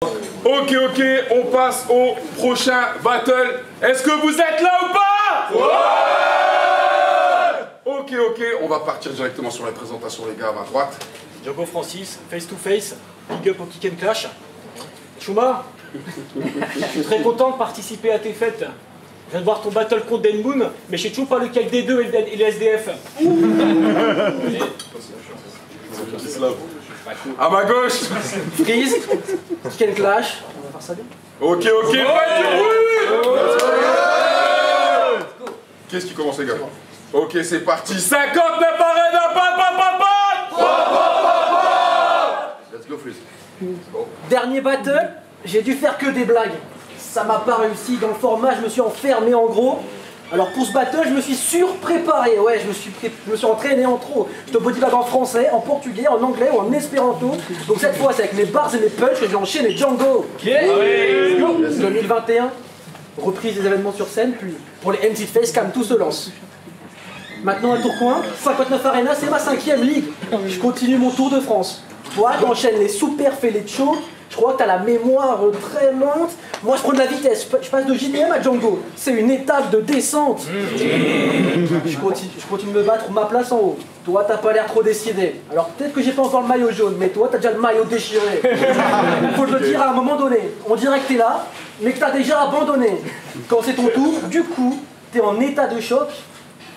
Ok, on passe au prochain battle. Est-ce que vous êtes là ou pas? Ouais. Ok, on va partir directement sur la présentation, les gars, à ma droite. Diogo Francis, face to face, big up au Kick and Clash. Chouma, je suis très content de participer à tes fêtes. Je viens de voir ton battle contre Den Moon, mais je sais toujours pas lequel des deux est le SDF. À ma gauche. Freeze, Kick and Clash. On va faire ça bien. Ok, pas du bruit. Qu'est-ce qui commence, les gars? Ok, c'est parti. 59 arènes, Let's go, Freeze. Dernier battle, j'ai dû faire que des blagues. Ça m'a pas réussi dans le format, je me suis enfermé en gros. Alors pour ce battle, je me suis surpréparé. Ouais, je me suis entraîné en trop. Je te bodyguard en français, en portugais, en anglais ou en espéranto. Donc cette fois, c'est avec mes bars et mes punchs que j'ai enchaîné Django. Allez, go. 2021, reprise des événements sur scène, puis pour les MC Facecam, tout se lance. Maintenant à Tourcoing, 59 Arena, c'est ma 5e ligue. Je continue mon tour de France. Toi, t'enchaînes les sous-perfs et les chokes. Je crois que t'as la mémoire très lente. Moi, je prends de la vitesse. Je passe de JDM à Django. C'est une étape de descente. Je continue de me battre pour ma place en haut. Toi, t'as pas l'air trop décidé. Alors peut-être que j'ai pas encore le maillot jaune, mais toi, t'as déjà le maillot déchiré. Faut le dire à un moment donné. On dirait que t'es là, mais que t'as déjà abandonné. Quand c'est ton tour, du coup, t'es en état de choc.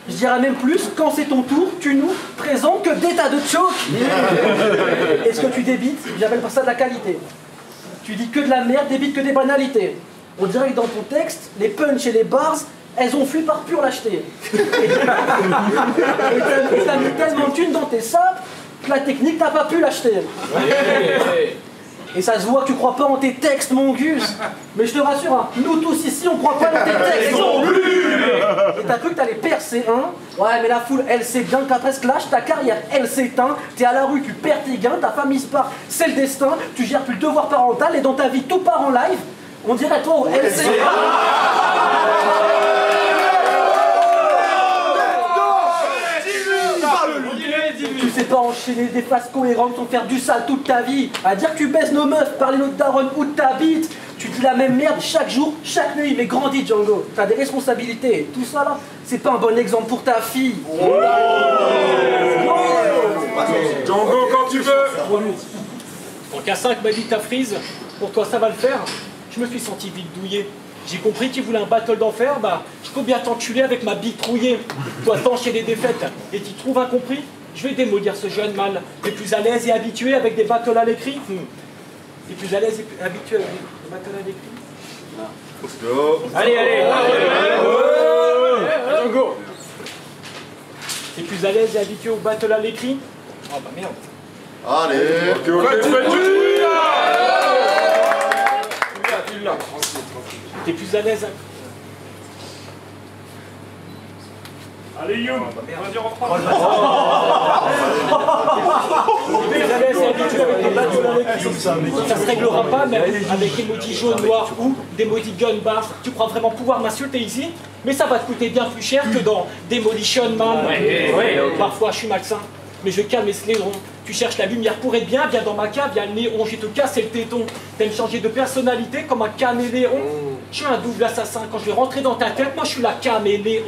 Je dirais même plus, quand c'est ton tour, tu nous présentes que des tas de chocs. Est-ce que tu débites? J'appelle pas ça de la qualité. Tu dis que de la merde, débites que des banalités. On dirait que dans ton texte, les punchs et les bars, elles ont fui par pure lâcheté. Et t'as mis tellement de thunes dans tes sapes que la technique t'as pas pu l'acheter. Et ça se voit que tu crois pas en tes textes, mon Gus. Mais je te rassure, hein, nous tous ici, on croit pas dans tes textes non plus. Et t'as cru que t'allais percer, hein? Ouais, mais la foule, elle sait bien qu'après ce clash, ta carrière, elle s'éteint. T'es à la rue, tu perds tes gains, ta famille se part, c'est le destin. Tu gères plus le devoir parental et dans ta vie, tout part en live. On dirait toi, elle sait Tu sais pas enchaîner des phases cohérentes sans faire du sale toute ta vie. À dire que tu baisses nos meufs, parler notre daronne où t'habites. Tu dis la même merde chaque jour, chaque nuit, mais grandis Django. T'as des responsabilités. Tout ça là, c'est pas un bon exemple pour ta fille. Django, quand tu veux. En K5 m'a dit ta Freeze, pour toi ça va le faire. Je me suis senti vite douillé. J'ai compris qu'il voulait un battle d'enfer, bah je peux bien t'enculer avec ma bite trouillée. Toi t'enchaînes les défaites et t'y trouves incompris. Je vais démolir ce jeune mal. T'es plus à l'aise et habitué avec des battles à l'écrit. T'es plus à l'aise et habitué avec des battles à l'écrit. Let's go. Allez, Django. T'es plus à l'aise et habitué au battle à l'écrit. Oh bah merde. Allez. Ok, T'es plus à l'aise. Allez, Youm, vas-y, rentre. T'es à l'aise et habitué avec des battles à l'écrit. Ça se réglera pas même avec des emojis jaunes, noirs ou des emojis gun bars. Tu crois vraiment pouvoir m'insulter ici? Mais ça va te coûter bien plus cher que dans Demolition Man. Ouais, parfois je suis malsain, mais je calme ce léron. Tu cherches la lumière pour être bien, viens dans ma cave, viens le néon, je vais te casser le téton. T'aimes changer de personnalité comme un caméléon. Je suis un double assassin, quand je vais rentrer dans ta tête, moi je suis la caméléon.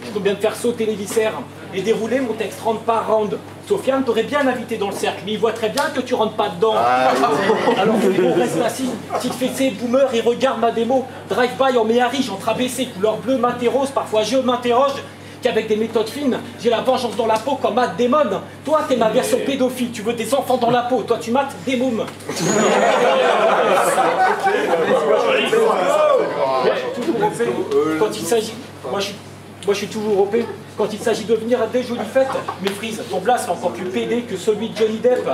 Je peux bien te faire sauter les viscères et dérouler mon texte round par round. Sofiane t'aurait bien invité dans le cercle, mais il voit très bien que tu rentres pas dedans. Alors on reste assis, petite fessée, boomer, et regarde ma démo. Drive-by en méhari, j'entre abaissé, couleur bleue, maté rose, parfois je m'interroge qu'avec des méthodes fines, j'ai la vengeance dans la peau comme Matt Damon. Toi, t'es ma version pédophile, tu veux des enfants dans la peau, toi tu mates des mômes. Quand il s'agit... Moi je suis toujours OP. Quand il s'agit de venir à des jolies fêtes, mais Freeze, ton blast est encore plus pédé que celui de Johnny Depp.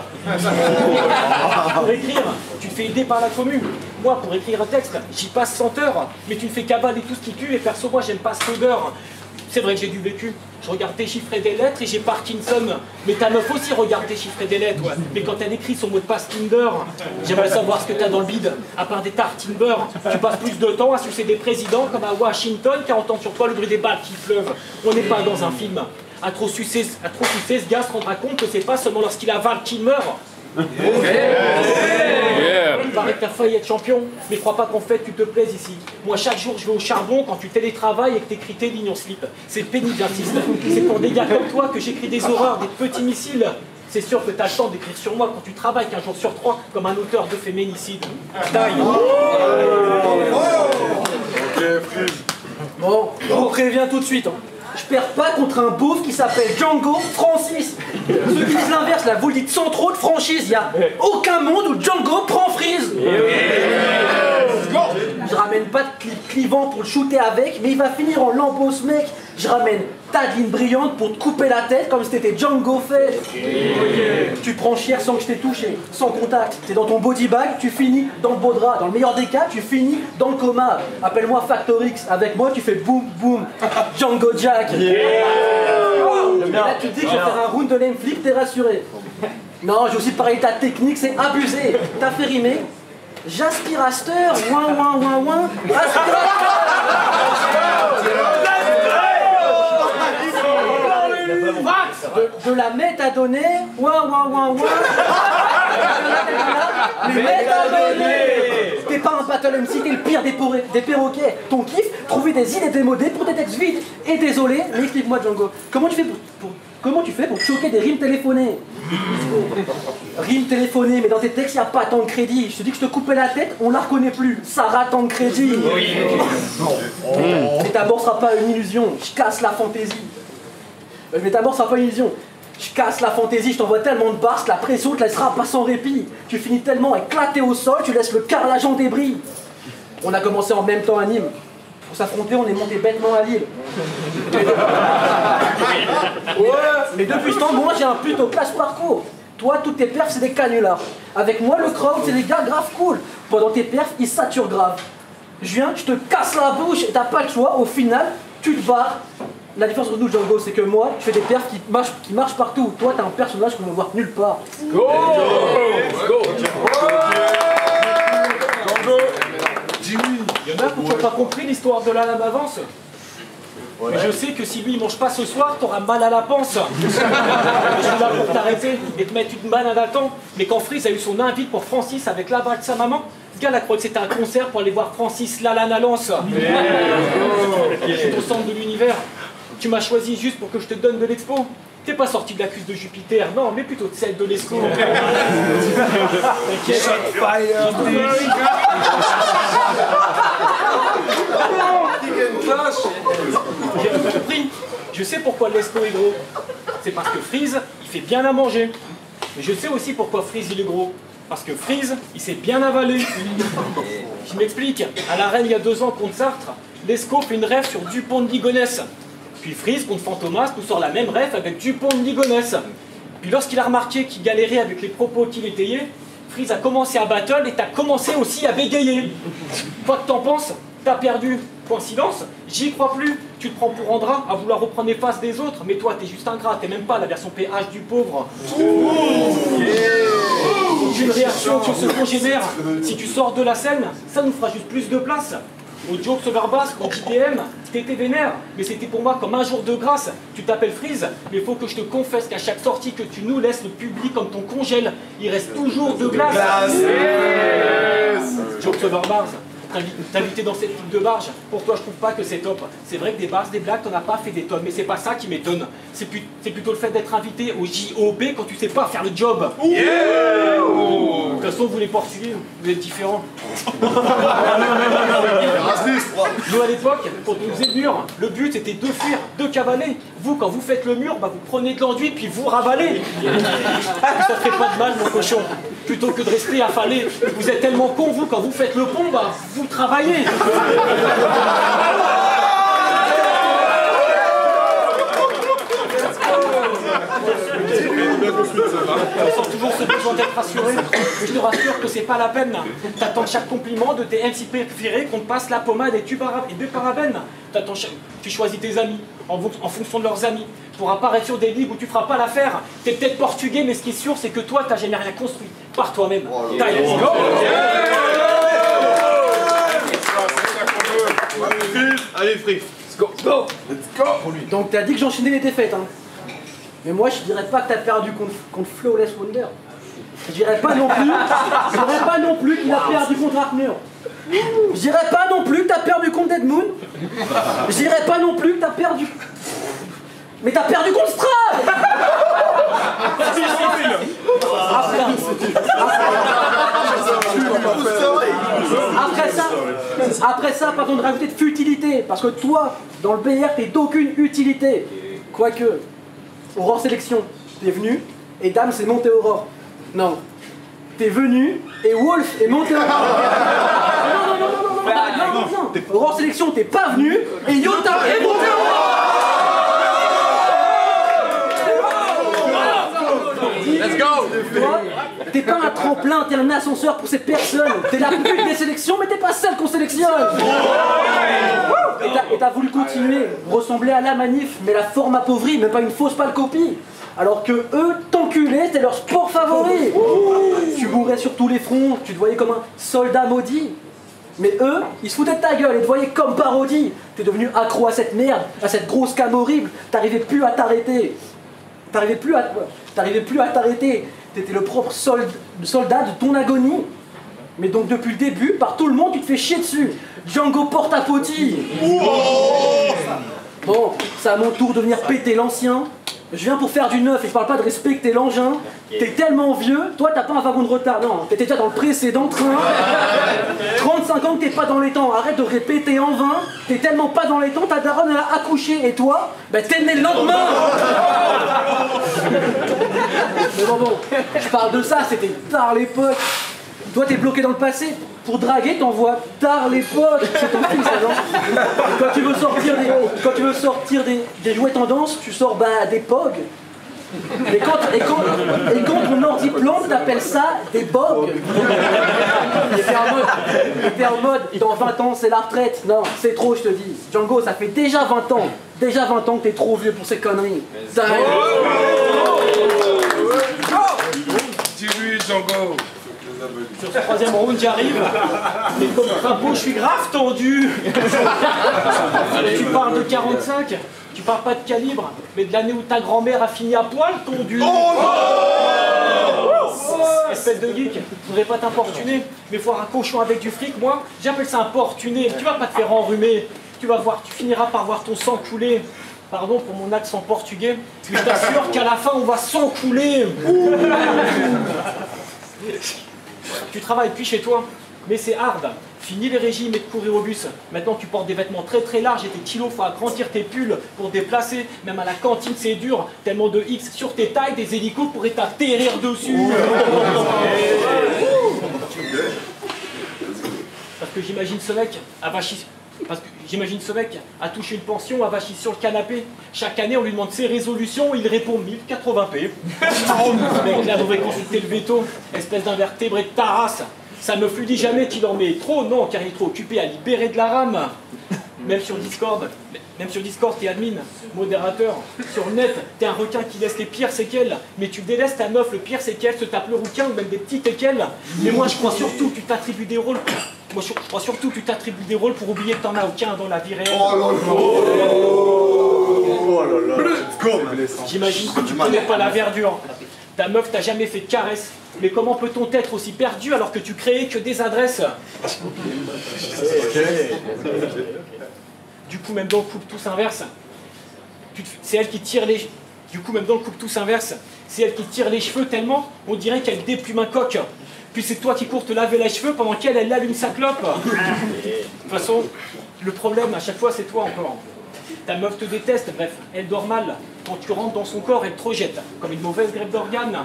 Pour écrire, tu te fais aider par la commune. Moi, pour écrire un texte, j'y passe 100 heures. Mais tu me fais cavaler tout ce qui pue et perso, moi, j'aime pas cette odeur. C'est vrai que j'ai du vécu. Je regarde déchiffrer des lettres et j'ai Parkinson. Mais ta meuf aussi regarde déchiffrer des lettres. Mais quand elle écrit son mot de passe Tinder, j'aimerais savoir ce que t'as dans le bide. À part des tartines beurre, tu passes plus de temps à sucer des présidents comme à Washington qu'à entendre sur toi le bruit des balles qui pleuvent. On n'est pas dans un film. À trop sucer, ce gars se rendra compte que c'est pas seulement lorsqu'il avale qu'il meurt. Il paraît que t'as failli être champion, mais crois pas qu'en fait tu te plaises ici. Moi chaque jour je vais au charbon quand tu télétravailles et que t'écris tes lignes en slip. C'est pénible, j'insiste. C'est pour des gars comme toi que j'écris des horreurs, des petits missiles. C'est sûr que t'as le temps d'écrire sur moi quand tu travailles qu'un jour sur 3 comme un auteur de féminicide. Taille. Bon, je vous préviens tout de suite. Je perds pas contre un beauf qui s'appelle Django Francis. Ceux qui disent l'inverse, là, vous le dites sans trop de franchise. Y a aucun monde où Django prend Freeze. Je ramène pas de clip clivant pour le shooter avec, mais il va finir en lambeau ce mec. Je ramène ta ligne brillante pour te couper la tête comme si t'étais Django fait. Tu prends cher sans que je t'ai touché, sans contact. T'es dans ton body bag, tu finis dans le beau drap. Dans le meilleur des cas, tu finis dans le coma. Appelle-moi Factor X, avec moi tu fais boum boum. Django Jack. Là tu te dis que je vais faire un round de lame flip, t'es rassuré. Non, j'ai aussi parlé de ta technique, c'est abusé. T'as fait rimer J'aspirateur, ouin ouin ouin ouin, de la métadonnée, ouin ouin ouin ouin. Les métadonnées. T'es pas un battle MC, t'es le pire des perroquets. Ton kiff, trouver des idées démodées pour des textes vides. Et désolé, mais explique-moi Django, comment tu fais pour choquer des rimes téléphonées? Rimes téléphonées, mais dans tes textes, il n'y a pas tant de crédit. Je te dis que je te coupais la tête, on la reconnaît plus. Ça rate tant de crédit. Mais ta mort sera pas une illusion. Je casse la fantaisie. Mais ta mort sera pas une illusion. Je casse la fantaisie, je t'envoie tellement de barres que la pression te laissera pas sans répit. Tu finis tellement éclaté au sol, tu laisses le carrelage en débris. On a commencé en même temps à Nîmes. Pour s'affronter, on est monté bêtement à Lille. Mais depuis ce temps, moi j'ai un plutôt classe parcours. Toi, toutes tes perfs, c'est des canulars. Avec moi, le crowd, c'est des gars grave cool. Pendant tes perfs, ils saturent grave. Je viens, je te casse la bouche et t'as pas le choix. Au final, tu te barres. La différence entre nous, Django, c'est que moi, je fais des perfs qui marchent partout. Toi, t'as un personnage qu'on ne voit nulle part. Go! Go! Django! Il y en a qui n'ont pas compris l'histoire de la lame avance. Mais je sais que si lui il mange pas ce soir, t'auras mal à la panse. Je suis là pour t'arrêter et te mettre une banane à temps. Mais quand Freeze a eu son invite pour Francis avec la bague de sa maman, ce gars là croyait que c'était un concert pour aller voir Francis Lalanne à Lens. C'est au centre de l'univers. Tu m'as choisi juste pour que je te donne de l'expo. T'es pas sorti de la cuisse de Jupiter, non, mais plutôt de celle de l'Esco. T'inquiète. J'ai compris. Je sais pourquoi l'Esco est gros. C'est parce que Freeze, il fait bien à manger. Mais je sais aussi pourquoi Freeze il est gros. Parce que Freeze, il s'est bien avalé. Je m'explique. À l'arène il y a 2 ans contre Sartre, l'Esco fait une rêve sur Dupont de Ligonnès. Puis Freeze contre Fantomas nous sort la même ref avec Dupont de Ligonnès. Puis lorsqu'il a remarqué qu'il galérait avec les propos qu'il étayait, Freeze a commencé à battle et t'as commencé aussi à bégayer. Quoi que t'en penses, t'as perdu. Coïncidence? J'y crois plus. Tu te prends pour Andra à vouloir reprendre les faces des autres, mais toi t'es juste ingrat, t'es même pas la version PH du pauvre. Aucune réaction sur ce congénère. Si tu sors de la scène, ça nous fera juste plus de place. Au Jokes Over Basque, au JDM, t'étais vénère, mais c'était pour moi comme un jour de grâce. Tu t'appelles Freeze, mais faut que je te confesse qu'à chaque sortie que tu nous laisses, le public comme ton congèle, il reste toujours de glace. Jokes Over Bars, t'inviter dans cette coupe de barge, pour toi je trouve pas que c'est top. C'est vrai que des bars, des blagues, t'en as pas fait des tonnes, mais c'est pas ça qui m'étonne. C'est plutôt le fait d'être invité au JOB quand tu sais pas faire le job. De toute façon, vous les Portugais, vous êtes différents. Nous à l'époque, quand on faisait le mur, le but c'était de fuir, de cavaler. Vous, quand vous faites le mur, bah, vous prenez de l'enduit puis vous ravalez. Ça fait pas de mal, mon cochon. Plutôt que de rester affalé, vous êtes tellement con, vous, quand vous faites le pont, bah, vous travaillez. On sent toujours ce besoin d'être rassuré, mais je te rassure que c'est pas la peine. T'attends chaque compliment de tes MC préférés qu'on te passe la pommade et des parabènes. Tu choisis tes amis en fonction de leurs amis pour apparaître sur des ligues où tu feras pas l'affaire. T'es peut-être portugais, mais ce qui est sûr, c'est que toi, t'as jamais rien construit par toi-même. Let's go! Allez, Freeze, let's go! Let's go! Donc t'as dit que j'enchaînais les défaites, hein. Mais moi, je dirais pas que t'as perdu contre Flawless Wonder. Je dirais pas non plus qu'il a perdu contre Armure. Je dirais pas non plus que t'as perdu contre Dead Moon. Je dirais pas non plus que t'as perdu... Mais t'as perdu contre Strad. Après ça, pardon de rajouter de futilité, parce que toi, dans le BR, t'es d'aucune utilité. Quoique, Aurore Sélection, t'es venu, et Dame c'est monté Aurore. Non, t'es venu, et Wolf est monté Aurore. Non. Aurore Sélection, t'es pas venu, et Yota est monté Aurore. Let's go! T'es pas un tremplin, t'es un ascenseur pour ces personnes. T'es la pute des sélections, mais t'es pas celle qu'on sélectionne. Et t'as voulu continuer, ressembler à la manif, mais la forme appauvrie, mais pas une fausse pâle copie. Alors que eux, t'enculer, c'était leur sport favori. Tu mourais sur tous les fronts, tu te voyais comme un soldat maudit. Mais eux, ils se foutaient de ta gueule et te voyaient comme parodie. T'es devenu accro à cette merde, à cette grosse cam horrible. T'arrivais plus à t'arrêter. T'arrivais plus à t'arrêter. T'étais le propre soldat de ton agonie. Mais donc depuis le début, par tout le monde, tu te fais chier dessus. Django porte à poti. Bon, c'est à mon tour de venir péter l'ancien. Je viens pour faire du neuf et je parle pas de respecter l'engin. T'es tellement vieux, toi t'as pas un wagon de retard, non, t'étais déjà dans le précédent train. 35 ans que t'es pas dans les temps, arrête de répéter en vain. T'es tellement pas dans les temps, ta daronne elle a accouché et toi, bah t'es né le lendemain. Mais bon, je parle de ça, c'était tard l'époque. Toi t'es bloqué dans le passé, pour draguer t'envoies tard l'époque. C'est ton fils, ça, non? Quand tu veux sortir des jouets tendances, tu sors des POG. Et quand ton ordi plombe, t'appelles ça des bogs. T'es en mode, dans 20 ans c'est la retraite. Non, c'est trop, je te dis. Django, ça fait déjà 20 ans que t'es trop vieux pour ces conneries. Dis-lui, Django. Sur ce troisième round, j'arrive. Mais comme crapaud, je suis grave tendu. Tu parles de 45, tu parles pas de calibre, mais de l'année où ta grand-mère a fini à poil tondu. Espèce de geek, je voudrais pas t'importuner, mais voir un cochon avec du fric, moi, j'appelle ça importuner. Tu vas pas te faire enrhumer. Tu vas voir, tu finiras par voir ton sang couler. Pardon pour mon accent portugais, mais je t'assure qu'à la fin, on va s'en couler. Tu travailles depuis chez toi, mais c'est hard. Fini les régimes et de courir au bus. Maintenant tu portes des vêtements très très larges et tes kilos, faut agrandir tes pulls pour déplacer. Même à la cantine c'est dur, tellement de X sur tes tailles, des hélicos pourraient t'atterrir dessus. Parce que j'imagine ce mec a touché une pension, avachi sur le canapé. Chaque année, on lui demande ses résolutions, il répond 1080p. Mec, là, devrait consulter le veto, espèce d'invertébré de ta race. Ça me lui dit jamais qu'il en met trop, non, car il est trop occupé à libérer de la rame. Même sur Discord, t'es admin, modérateur. Sur le net, t'es un requin qui laisse les pires séquelles. Mais tu délaisses ta meuf, le pire c'est qu'elle se tape le rouquin ou même des petits teckels. Mais moi, je crois surtout que tu t'attribues des rôles. Pour oublier que t'en as aucun dans la vie réelle. J'imagine que tu connais pas la verdure. Ta meuf t'a jamais fait de caresse. Mais comment peut-on être aussi perdu alors que tu créais que des adresses? Du coup, même dans le couple tous inverse, c'est elle qui tire les... Du coup, même dans le couple tous inverse, c'est elle qui tire les cheveux tellement, on dirait qu'elle déplume un coq. Puis c'est toi qui cours te laver les cheveux pendant qu'elle allume sa clope. De toute façon, le problème à chaque fois c'est toi encore. Ta meuf te déteste, bref, elle dort mal. Quand tu rentres dans son corps, elle te rejette, comme une mauvaise greffe d'organes.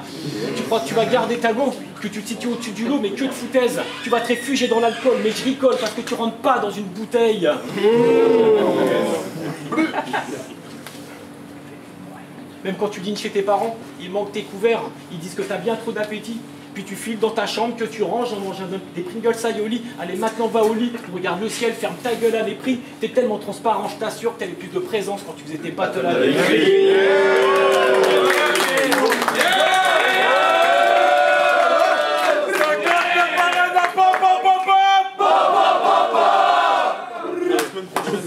Tu crois que tu vas garder ta go, que tu te situes au-dessus du lot, mais que de foutaise. Tu vas te réfugier dans l'alcool, mais je rigole parce que tu rentres pas dans une bouteille. Même quand tu dînes chez tes parents, il manque tes couverts, ils disent que t'as bien trop d'appétit. Puis tu files dans ta chambre, que tu ranges en mangeant des Pringles aioli. Allez, maintenant va au lit, regarde le ciel, ferme ta gueule à mépris. T'es tellement transparent, je t'assure que t'avais plus de présence quand tu faisais tes battles à la